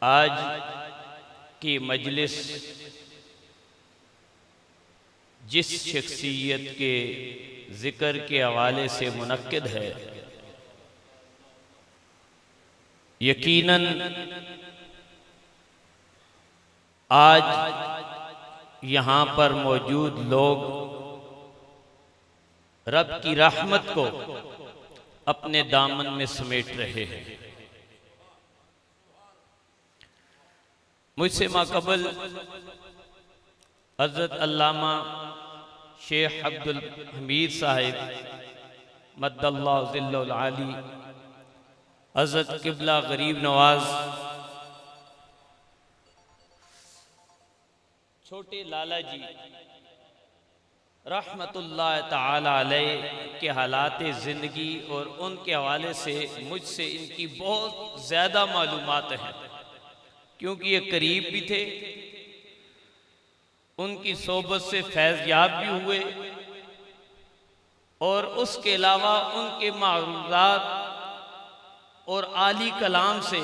आज की मजलिस जिस शख्सियत के ज़िक्र के हवाले से मुनक्किद है, यकीनन आज यहाँ पर मौजूद लोग रब की रहमत को अपने दामन में समेट रहे हैं। मुझसे माक़बल हज़रत अल्लामा शेख अब्दुल हमीद साहिब मद्दल्लाहु ज़िल्लुल आली, हज़रत क़िबला गरीब नवाज छोटे लाला जी रहमतुल्लाह ताला अलैह के हालात ज़िंदगी और उनके हवाले से मुझसे इनकी बहुत ज़्यादा मालूमात हैं, क्योंकि ये करीब भी थे, उनकी सोबत से फैज़याब भी हुए और उसके अलावा उनके मारूज़ात और आली कलाम से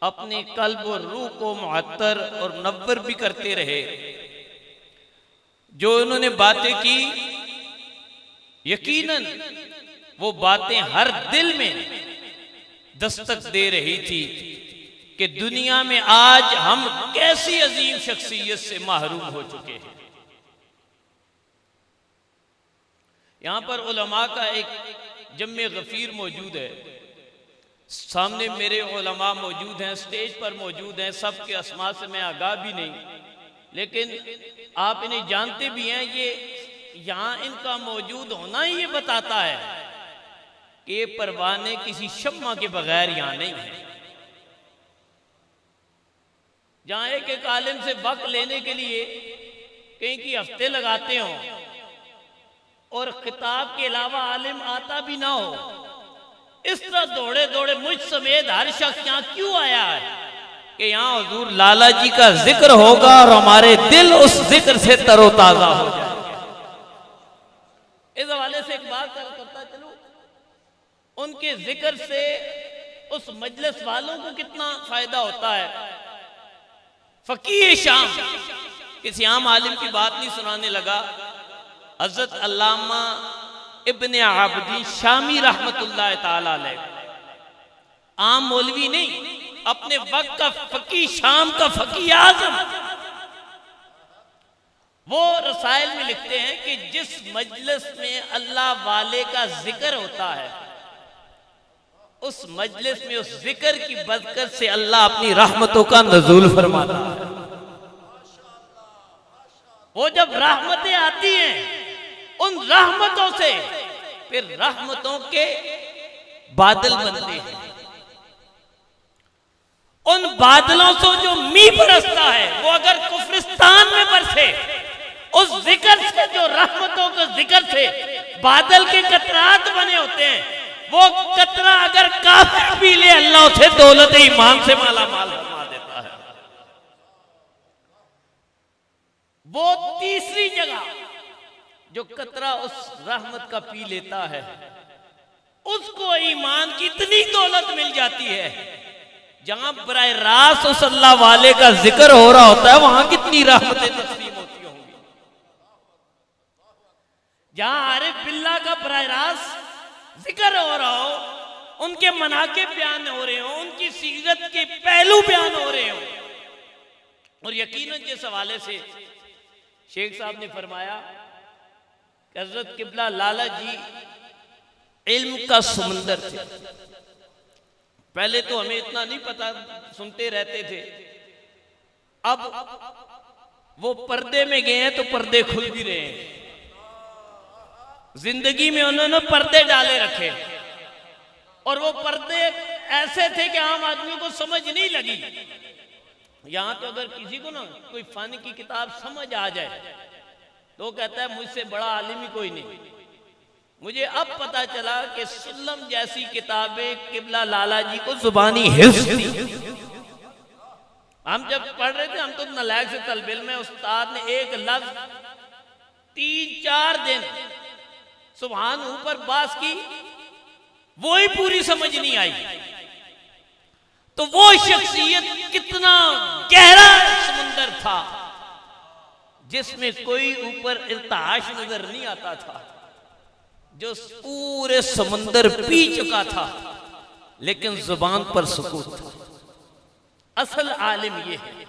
अपने कल्ब और रूह को मुअत्तर और नव्वर भी करते रहे। जो उन्होंने बातें की, यकीनन वो बातें हर दिल में दस्तक दे रही थी कि दुनिया में आज हम कैसी अजीम शख्सियत से महरूम हो चुके हैं। यहां पर उलमा का एक जम्मे गफीर मौजूद है, सामने मेरे उलमा मौजूद हैं, स्टेज पर मौजूद हैं, सबके अस्मा से मैं आगाह भी नहीं, लेकिन आप इन्हें जानते भी हैं। ये यहाँ इनका मौजूद होना ही ये बताता है कि ये परवाने किसी शम्मा के बगैर यहाँ नहीं है। जहाँ एक एक आलिम से वक्त लेने के लिए कहीं की हफ्ते लगाते हों और खिताब के अलावा आलिम आता भी ना हो, इस तरह दौड़े दौड़े मुझ समेत हर शख्स यहाँ क्यों आया है कि यहाँ हुजूर लाला जी का जिक्र होगा और हमारे दिल उस जिक्र से तरोताजा हो जाएंगे। इस हवाले से एक बात करता चलूं, उनके जिक्र से उस मजलिस वालों को कितना फायदा होता है। फकीह शाम, किसी आम आलिम की बात नहीं सुनाने लगा, हज़रत अल्लामा इब्ने आबिदीन शामी रहमतुल्लाह ताला अलैह, आम मौलवी नहीं, अपने वक्त का फकीह, शाम का फकीह आज़म। वो रसाइल में लिखते हैं कि जिस मजलिस में अल्लाह वाले का जिक्र होता है, उस मजलिस में उस जिक्र की बरकत से अल्लाह अपनी रहमतों का नज़ूल फरमाता है। वो जब रहमतें आती हैं, उन रहमतों से फिर रहमतों के बादल बनते हैं। उन बादलों से जो मी बरसता है, वो अगर कुफ्रिस्तान में बरसे, उस जिक्र से, जो रहमतों के जिक्र से बादल के कतरात बने होते हैं, वो कतरा अगर काफिर पी ले, अल्लाह उसे दौलत ईमान से माला माल फरमा देता है। वो तीसरी जगह जो कतरा उस रहमत का पी लेता है, उसको ईमान की इतनी दौलत मिल जाती है, जहां बराह रास्त उस अल्लाह वाले का जिक्र हो रहा होता है, वहां कितनी रहमतें तस्लीम होती होंगी। जहां आरिफ बिल्लाह का बराह रास्त जिक्र हो रहा हो, उनके मनाके बयान हो रहे हो, उनकी सीरत के पहलू बयान हो रहे हो, और यकीनन जिस हवाले से शेख साहब ने फरमाया कि हज़रत क़िबला लाला जी इल्म का समंदर थे। पहले तो हमें इतना नहीं पता, सुनते रहते थे, अब वो पर्दे में गए हैं तो पर्दे खुल भी रहे हैं। जिंदगी में उन्होंने पर्दे डाले रखे, और वो पर्दे ऐसे थे कि आम आदमी को समझ नहीं लगी। यहां तो अगर किसी को ना कोई फन की किताब समझ आ जाए तो कहता है मुझसे बड़ा आलिम ही कोई नहीं। मुझे अब पता चला कि सुल्लम जैसी किताबें क़िबला लाला जी को जुबानी हिफ्ज़ थी। हम जब पढ़ रहे थे, हम तो नलायक से तलबिल में, उस्ताद ने एक लफ्ज 3-4 दिन सुभान ऊपर बास की, वो ही पूरी समझ नहीं आई। तो वो शख्सियत कितना गहरा समुंदर था जिसमें कोई ऊपर इर्ताश नजर नहीं आता था, जो पूरे समुंदर पी चुका था, लेकिन जुबान पर सुकूत था। असल आलिम ये है।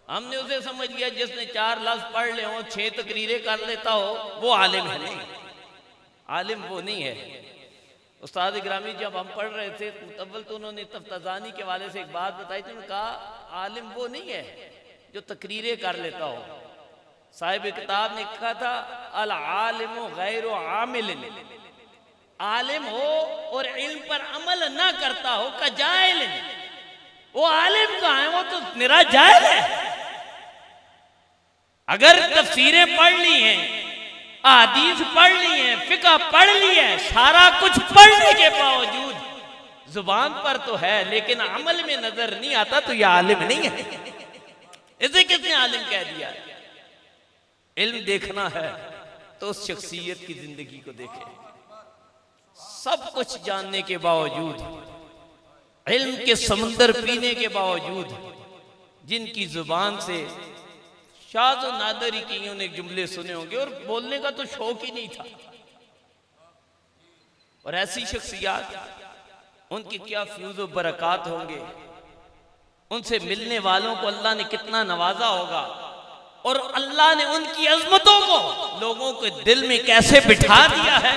हमने उसे समझ लिया जिसने 4 लफ्ज़ पढ़ ले हो, 6 तकरीरें कर लेता हो, वो आलिम है। नहीं, आलिम वो नहीं है। उस्ताद ग्रामी जब हम पढ़ रहे थे मुतव्वल, तो उन्होंने तफ्ताज़ानी के वाले से एक बात बताई थी। उन्होंने कहा आलिम वो नहीं है जो तकरीरें कर लेता हो। साहिब किताब ने कहा था अल आलिम गैर आमिल, आलिम हो और इल्म पर अमल ना करता हो का जाहिल। वो आलिम कहाँ है? वो तो निरा जाहिल है। अगर तफसीरें पढ़ ली हैं, अहादीस पढ़ ली है, फिक़ह पढ़ ली है, सारा कुछ पढ़ने के बावजूद जुबान पर तो है लेकिन अमल में नजर नहीं आता, तो यह आलिम नहीं है। इसे किसने आलिम कह दिया? इल्म देखना है तो उस शख्सियत की जिंदगी को देखे। सब कुछ जानने के बावजूद, इल्म के समुंदर पीने के बावजूद, जिनकी जुबान से शाज़ और नादरी की उन्हें जुमले सुने होंगे और बोलने का तो शौक ही नहीं था। और ऐसी शख्सियत, उनकी क्या फ्यूज और बरक़ात होंगे, उनसे मिलने वालों को अल्लाह ने कितना नवाजा होगा, और अल्लाह ने उनकी अजमतों को लोगों के दिल में कैसे बिठा दिया है।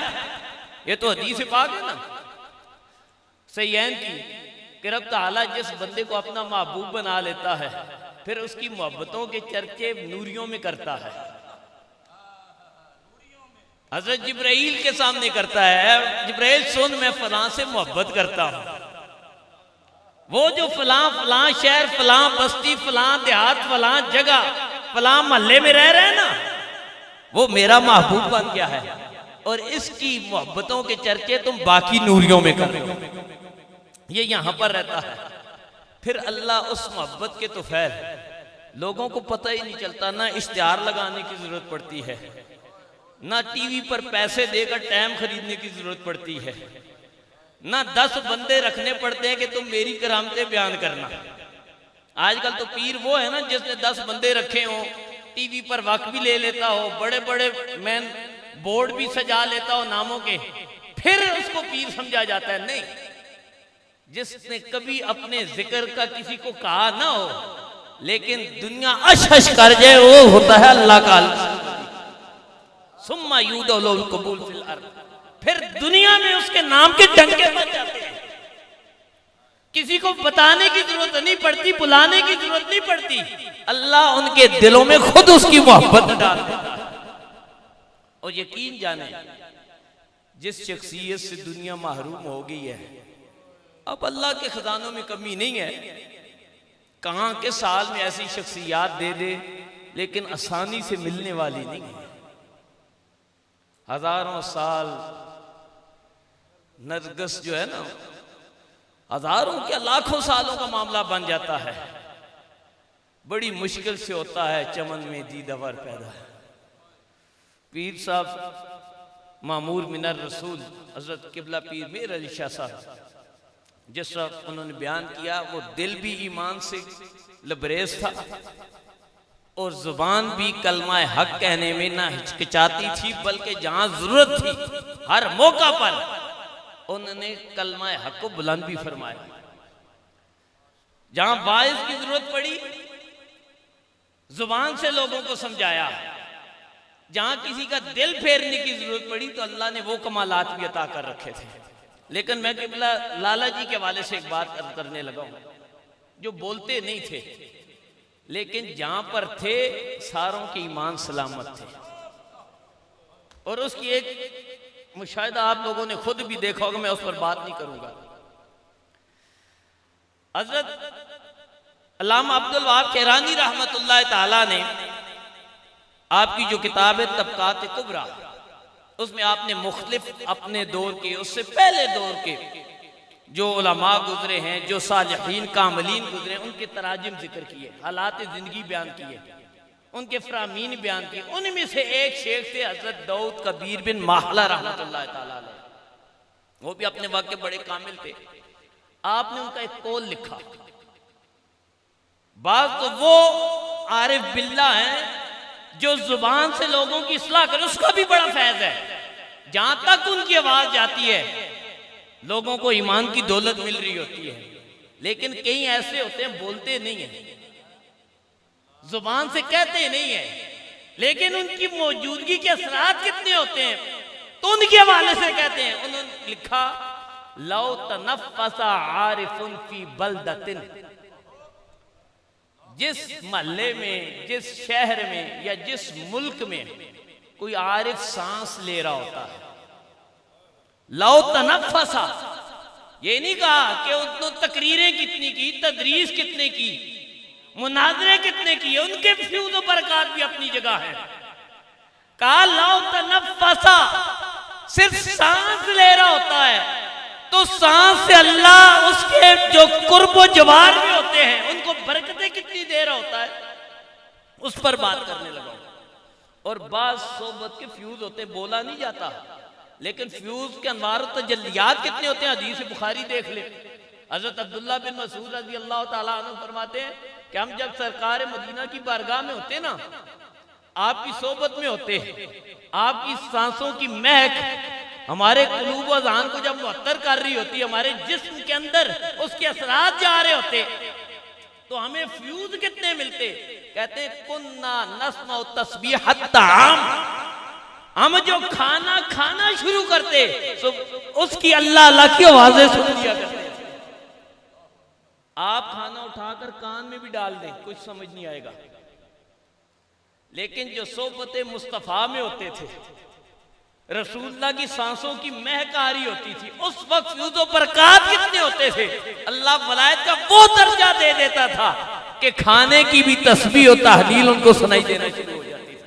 ये तो हदीस पाक है ना सहीहैन की, कि रब तआला जिस बंदे को अपना महबूब बना लेता है फिर उसकी मोहब्बतों के चर्चे नूरियों में करता है। हजरत जिब्राइल के सामने करता है, जिब्राइल सुन मैं फलां से मोहब्बत करता हूं। वो जो फलां फलां शहर, फलां बस्ती, फलां देहात, फलां जगह, फलां महल्ले में रह रहे हैं ना, वो मेरा महबूब बन गया है और इसकी मोहब्बतों के चर्चे तुम बाकी नूरियों में कर रहे हो। ये यहां पर रहता है। फिर अल्लाह उस मोहब्बत के तुफैल लोगों को पता ही नहीं चलता, ना इश्तिहार लगाने की जरूरत पड़ती है, ना टीवी पर पैसे देकर टाइम खरीदने की जरूरत पड़ती है, ना 10 बंदे रखने पड़ते हैं कि तुम मेरी करामतें बयान करना। आजकल तो पीर वो है ना जिसने 10 बंदे रखे हो, टीवी पर वक्त भी ले लेता हो, बड़े बड़े मैन बोर्ड भी सजा लेता हो नामों के, फिर उसको पीर समझा जाता है। नहीं, जिसने कभी अपने जिक्र का किसी को कहा ना हो लेकिन दुनिया अश कर जाए, वो होता है अल्लाह का सुम्मा यूदुल कबूल फिल अर्द। फिर दुनिया में उसके नाम के डंके बज जाते हैं। किसी को बताने की जरूरत नहीं पड़ती, बुलाने की जरूरत नहीं पड़ती, अल्लाह उनके दिलों में खुद उसकी मोहब्बत डाल देता है। और यकीन जाने जिस शख्सियत से दुनिया महरूम हो गई है, अब अल्लाह के खजानों में कमी नहीं है। कहां के साल में ऐसी शख्सियत दे दे लेकिन आसानी से मिलने वाली नहीं है। हजारों साल नरगस जो है ना, हजारों क्या लाखों सालों का मामला बन जाता है। बड़ी मुश्किल से होता है चमन में दीदावर पैदा। पीर साहब मामूर मिनर रसूल हजरत किबला पीर मीर अली शाह साहब, जिस वक्त उन्होंने बयान किया, वो दिल भी ईमान से लबरेज था और जुबान भी कलमा हक कहने में ना हिचकिचाती थी, बल्कि जहां जरूरत थी हर मौका पर उन्होंने कलमा हक को बुलंद भी फरमाया। जहां वाइज की जरूरत पड़ी जुबान से लोगों को समझाया, जहां किसी का दिल फेरने की जरूरत पड़ी तो अल्लाह ने वो कमालात भी अता कर रखे थे। लेकिन मैं किबला लाला जी के वाले से एक बात करने लगा हूं, जो बोलते नहीं थे लेकिन जहां पर थे सारों के ईमान सलामत थे। और उसकी एक मुशाहिदा आप लोगों ने खुद भी देखा होगा, मैं उस पर बात नहीं करूंगा। हजरत अल्लामा अब्दुल वहाब किरानी रहमतुल्लाह ताला ने आपकी जो किताब है तबकात कुबरा, उसमें आपने मुख्तलिफ अपने दौर के, उससे पहले दौर के जो उलमा गुजरे हैं, जो सालिहीन कामलीन गुजरे, उनके तराजिम जिक्र किए, हालात जिंदगी बयान किए, उनके फरामीन बयान किए। उनमें से एक शेख थे हजरत दाऊद कबीर बिन माहला रहमतुल्लाह ताला अलैह। वो भी अपने वक्त के बड़े कामिल थे। आपने उनका एक कौल लिखा। बात तो वो आरिफ बिल्ला है जो जुबान से लोगों की इस्लाह करे, उसका भी बड़ा फैज है। जहां तक उनकी आवाज जाती है लोगों को ईमान की दौलत मिल रही होती है। लेकिन कई ऐसे होते हैं बोलते नहीं है, जुबान से कहते नहीं है, लेकिन उनकी मौजूदगी के असरात कितने होते हैं तो उनके हवाले से कहते हैं। उन्होंने लिखा, लौ तनफ़्फ़सा आरिफुन फी बलदतिन, जिस महल्ले में, जिस शहर में या जिस मुल्क में कोई आरिफ सांस ले रहा होता है, लौ तनफ़्फ़सा, ये नहीं कहा कि उन्होंने तकरीरें कितनी की, तदरीस कितने की, मुनाजरे कितने किए, उनके फ्यूज और बरकत भी अपनी जगह है। कहा लौ तनफ़्फ़सा, सिर्फ सांस ले रहा होता है तो सांस से अल्लाह उसके जो कुर्ब व जवार भी होते हैं उनको बरकतें कितनी दे रहा होता है, उस पर बात करने लगा। और बात सोबत के फ्यूज होते हैं, बोला नहीं जाता, लेकिन फ्यूज के अनवार तजल्लियात कितने होते हैं। हदीस बुखारी देख ले, हजरत अब्दुल्ला बिन मसूद रज़ी अल्लाह ताला अन्हु फरमाते हैं कि हम जब सरकार मदीना की बारगाह में होते ना, आपकी सोबत में होते, आपकी सांसों की महक हमारे कुलूब व ज़ान को जब मुअत्तर कर रही होती, हमारे जिस्म के अंदर उसके असरात जा रहे होते, तो हमें फ्यूज कितने मिलते। कहते कुन्ना नस्मा तस्बीहत ताम, हम जो खाना खाना शुरू करते तो उसकी अल्लाह अल्लाह की आवाजें सुन लिया करते। आप खाना उठाकर कान में भी डाल दें कुछ समझ नहीं आएगा, लेकिन जो सोबत मुस्तफा में होते थे, रसूलुल्लाह की सांसों की महक आ रही होती थी, उस वक्त फ्यूज़ो बरकत कितने होते थे। अल्लाह वलायत का वो दर्जा दे देता था कि खाने की भी तस्बीह और तहलील उनको सुनाई देना शुरू हो जाती थी,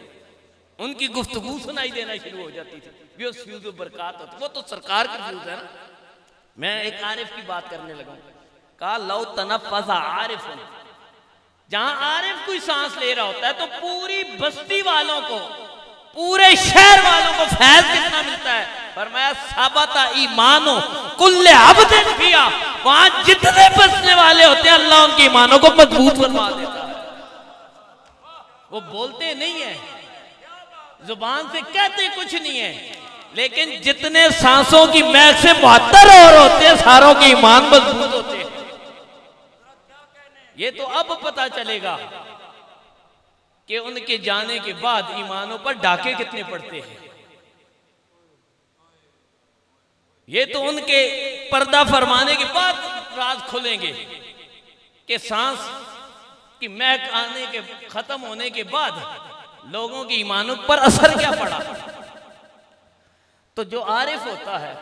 उनकी गुफ्तगू सुनाई देना शुरू हो जाती थी। भी उस फ्यूज़ो बरकत होती, वो तो सरकार की फ्यूज़ है ना। मैं एक आरिफ की बात करने लगा। कहा लौ तनफ़्फ़सा आरिफुन, जहां आरिफ कोई सांस ले रहा होता है तो पूरी बस्ती वालों को, पूरे शहर वालों को फैज कितना मिलता है। फरमाया साबता ईमानो कुल्ले अब्दिन फिया, वहां जितने बसने वाले होते हैं अल्लाह उनके ईमानों को मजबूत बनवा देता है। वो बोलते नहीं है, जुबान से कहते कुछ नहीं है, लेकिन जितने सांसों की महक से मुअत्तर और होते हैं सारों के ईमान मजबूत होते हैं। ये तो अब पता चलेगा कि उनके जाने के बाद ईमानों पर डाके कितने पड़ते हैं। ये तो उनके पर्दा फरमाने के बाद राज खुलेंगे कि सांस की महक आने के खत्म होने के बाद लोगों के ईमानों पर असर क्या पड़ा। तो जो आरिफ होता है,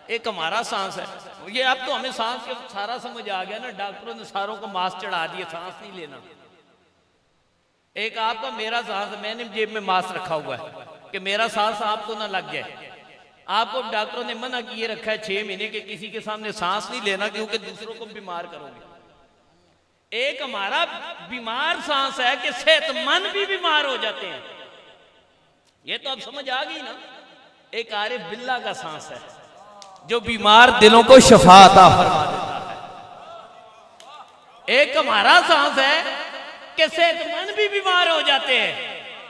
एक हमारा सांस है, ये अब तो हमें सांस के सारा समझ आ गया ना, डॉक्टरों ने सारों को मास्क चढ़ा दिए, सांस नहीं लेना। एक आपका मेरा सांस, मैंने जेब में मास्क रखा हुआ है कि मेरा सांस आपको ना लग जाए। आपको डॉक्टरों ने मना किए रखा है 6 महीने के किसी के सामने सांस नहीं लेना, क्योंकि दूसरों को बीमार करोगे। एक हमारा बीमार सांस है कि सेहतमंद भी बीमार हो जाते हैं। ये तो अब समझ आ गई ना। एक आरिफ बिल्ला का सांस है जो बीमार दिलों को शफा अता फरमा देता है। एक हमारा सांस है कि सेहतमंद भी बीमार हो जाते हैं,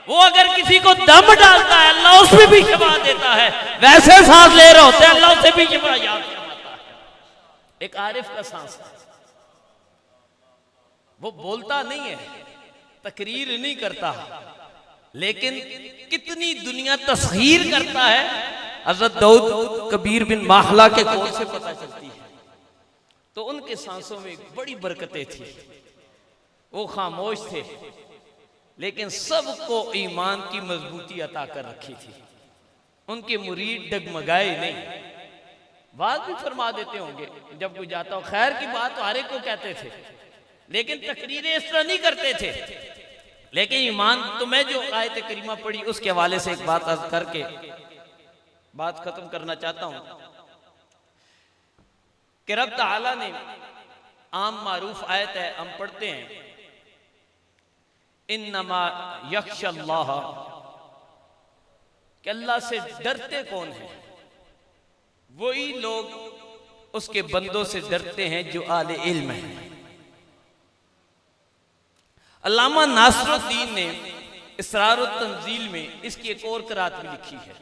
वो अगर किसी को दम डालता है अल्लाह उसमें भी शफा देता है। वैसे सांस ले रहे होते हैं अल्लाह उससे भी शफा याद फरमाता है। एक आरिफ का सांस है, वो बोलता नहीं है, तकरीर नहीं करता, लेकिन कितनी दुनिया तस्खीर करता है। हज़रत दाऊद कबीर बिन माहला के कौल से पता चलती है। तो उनके सांसों में बड़ी बरकतें थी। वो खामोश थे, लेकिन सबको ईमान की मजबूती अता कर रखी थी। उनके मुरीद डगमगाए नहीं, बात भी फरमा देते होंगे जब कोई जाता हो। खैर की बात तो हर एक को कहते थे, लेकिन तकरीरें इस तरह नहीं करते थे। लेकिन ईमान, तो मैं जो आयत करीमा पढ़ी उसके हवाले से एक बात अर्ज करके बात खत्म करना चाहता हूं कि रब ताला ने, आम मारूफ आयत है, हम पढ़ते हैं, इन्नमा यख्शल्लाह, कि अल्लाह से डरते कौन है? वही लोग उसके बंदों से डरते हैं जो आले इल्म हैं। अल्लामा नासरुद्दीन ने इसरारुत तंजील में इसकी एक और किरात भी लिखी है।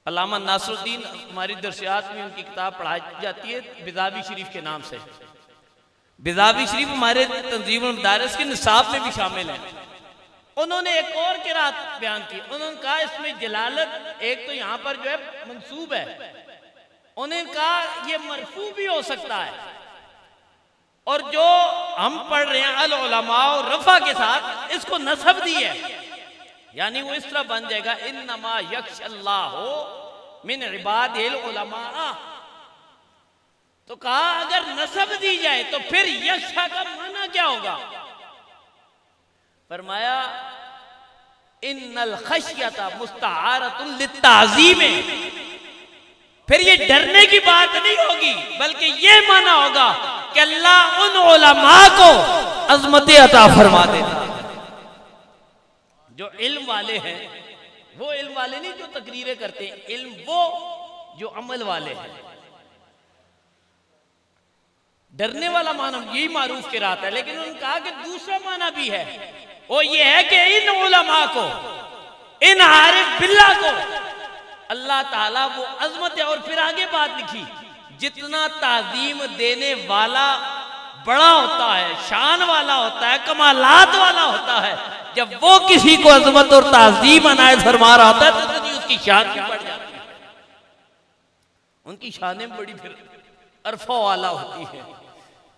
अल्लामा नासरुद्दीन हमारी दरसियात में उनकी किताब पढ़ाई जाती है बिजावी शरीफ के नाम से। बिजावी शरीफ हमारे तंजीम मदारिस के निसाब में भी शामिल है। उन्होंने एक और किरात बयान की। उन्होंने कहा इसमें जलालत एक तो यहाँ पर जो है मंसूब है, उन्होंने कहा ये मरफू भी हो सकता है, और जो हम पढ़ रहे हैं अल उलमा रफा के साथ इसको नसब दी है, यानी वो इस तरह बन जाएगा इन्नमा यख्शल्लाहु मिन इबादिल उलमा। तो कहा अगर नसब दी जाए तो फिर यख्शा का माना क्या होगा? फरमाया इन्नल खशियता मुस्तआरतुन लित्ताज़ीम। फिर ये डरने की बात नहीं होगी, बल्कि ये माना होगा कि अल्लाह उन उलमा को अज़मत अता फरमा देता है जो इल्म वाले हैं। वो इल्म वाले नहीं जो तकरीरें करते हैं, इल्म वो जो अमल वाले हैं। डरने वाला माना यही मारूफ किरात है, लेकिन उन्होंने कहा कि दूसरा माना भी है, वो ये है कि इन उलमा को, इन आरिफ बिल्ला को अल्लाह ताला वो अजमत है। और फिर आगे बात लिखी, जितना ताजीम देने वाला बड़ा होता है, शान वाला होता है, कमालात वाला होता है, जब वो किसी को अजमत और ताजीम अनायत फरमा रहा होता है तो उसकी शान भी बढ़ जाती है, उनकी शानें बड़ी फिर अरफा वाला होती है।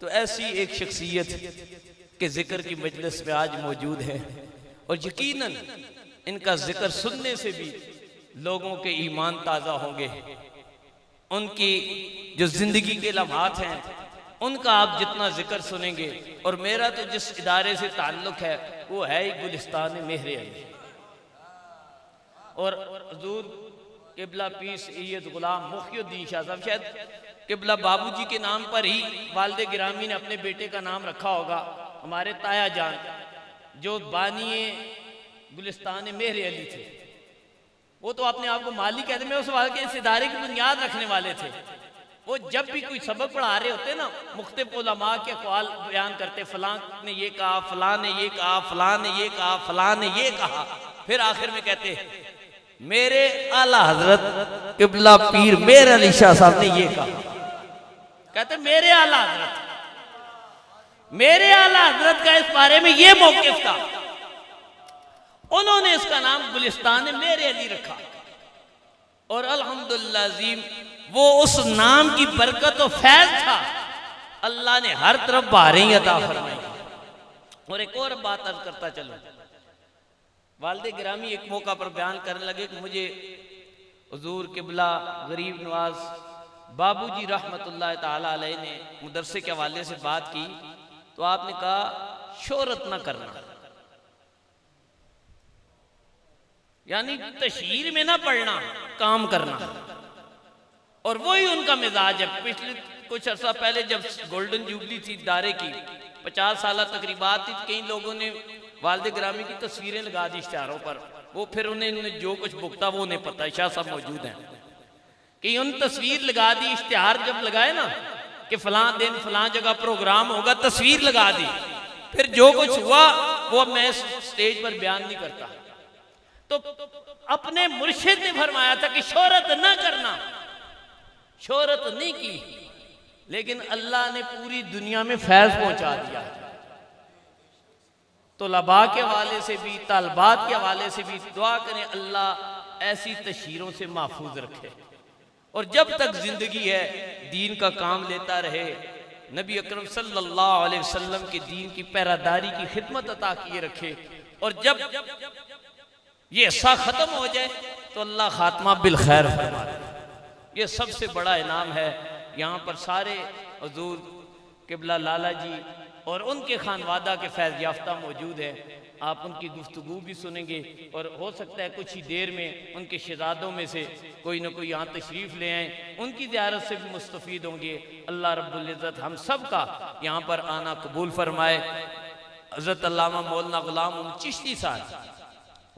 तो ऐसी एक शख्सियत के जिक्र की मजलिस में आज मौजूद है, और यकीनन इनका जिक्र सुनने से भी लोगों के ईमान ताज़ा होंगे। उनकी जो जिंदगी के लम्हात हैं उनका आप जितना जिक्र सुनेंगे, और मेरा तो जिस इदारे से ताल्लुक है वो है ही गुलिस्तान मेहर अली, और हुजूर किबला पीर सैयद गुलाम मुखियुद्दीन शाह साहब, शायद किबला बाबूजी के नाम पर ही वालिद गिरामी ने अपने बेटे का नाम रखा होगा, हमारे ताया जान जो बानी गुलिस्तान मेहर अली थे। वो तो अपने आप को माली कहते, मैं उस वाले के इस इदारे की बुनियाद रखने वाले थे। वो जब भी कोई सबक पढ़ा रहे होते ना, मुख्तलिफ उलमा के अक़वाल बयान करते, फलां ने ये कहा, फलां ने ये कहा, फलां ने ये कहा, फलां ने ये कहा, फिर आखिर में कहते मेरे आला हजरत किबला पीर मेहर अली शाह साहब ने ये कहा। कहते मेरे आला हजरत का इस बारे में ये मौक़िफ़ था, उन्होंने इसका नाम गुलिस्तान मेहर अली रखा। और अल्हम्दुलिल्लाह अज़ीम वो उस नाम की बरकत और फैज़ था, अल्लाह ने हर तरफ बहारें अता फरमाई। और एक और बात अर्ज करता चलो, वालिद गिरामी एक मौका पर बयान करने लगे कि मुझे हुजूर किबला गरीब नवाज बाबूजी रहमतुल्लाह ताला अलैह ने मदरसे के हवाले से बात की, तो आपने कहा शोहरत न करना, यानी तशहीर में ना पढ़ना, काम करना। और वही उनका मिजाज है। पिछले कुछ अर्सा पहले जब गोल्डन जुबली थी दारे की, 50 साल तकरीबात थी, कई लोगों ने वालिद गिरामी की तस्वीरें लगा दी इश्तिहारों पर। वो फिर उन्हें जो कुछ भुगता वो उन्हें पता है, शाह साहब मौजूद हैं कि उन तस्वीर लगा दी। इश्तिहार जब लगाए ना कि फलां दिन फलां जगह प्रोग्राम होगा, तस्वीर लगा दी, फिर जो कुछ हुआ वो मैं स्टेज पर बयान नहीं करता। तो अपने मुर्शिद ने फरमाया था कि शोहरत न करना, शोहरत नहीं की, लेकिन अल्लाह ने पूरी दुनिया में फैज पहुंचा दिया। तो लबा के हवाले से भी, तालबात के हवाले से भी दुआ करें अल्लाह ऐसी तशहीरों से महफूज रखे, और जब तक जिंदगी है दीन का काम लेता रहे, नबी अकरम सल्लल्लाहु अलैहि वसल्लम के दीन की पैरादारी की खिदमत अता किए रखे। और जब ये ऐसा खत्म हो जाए तो अल्लाह खात्मा बिल खैर फरमा दे। ये सबसे बड़ा इनाम है। यहाँ पर सारे हुजूर किबला लाला जी और उनके खानवादा के फैज़ याफ्ता मौजूद है। आप उनकी गुफ्तगू भी सुनेंगे, और हो सकता है कुछ ही देर में उनके शहजादों में से कोई ना कोई यहाँ तशरीफ़ ले आए, उनकी ज़ियारत से भी मुस्तफ़ीद होंगे। अल्लाह रब्बुल इज़्ज़त हम सब का यहाँ पर आना कबूल फरमाए। हज़रत अल्लामा मौलाना गुलाम चिश्ती साहब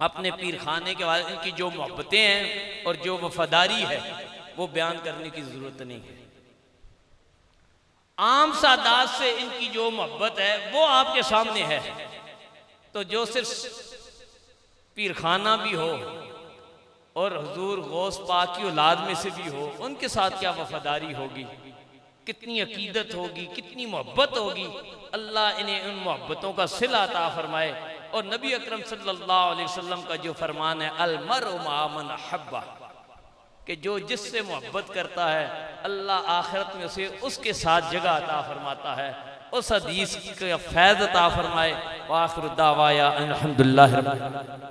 अपने पीर खाने के बाद इनकी जो मोहब्बतें हैं और जो वफादारी है वो बयान करने की जरूरत नहीं है। आम सादात से इनकी जो मोहब्बत है वो आपके सामने है। तो जो सिर्फ पीरखाना भी हो और हुजूर गौस पाक की औलाद में से भी हो, उनके साथ क्या वफादारी होगी, कितनी अकीदत होगी, कितनी मोहब्बत होगी। अल्लाह इन्हें उन मोहब्बतों का सिला अता फरमाए। और नबी अकरम सल्लल्लाहु अलैहि वसल्लम का जो फरमान है, अल मरउ मा मन अहब्बा, कि जो जिससे मोहब्बत करता है अल्लाह आखिरत में उसे उसके साथ जगह अता फरमाता है। उस हदीस का फैज़ अता फरमाए। व आखिरु दावाया अनिल हम्दुलिल्लाहि रब्बिल आलमीन।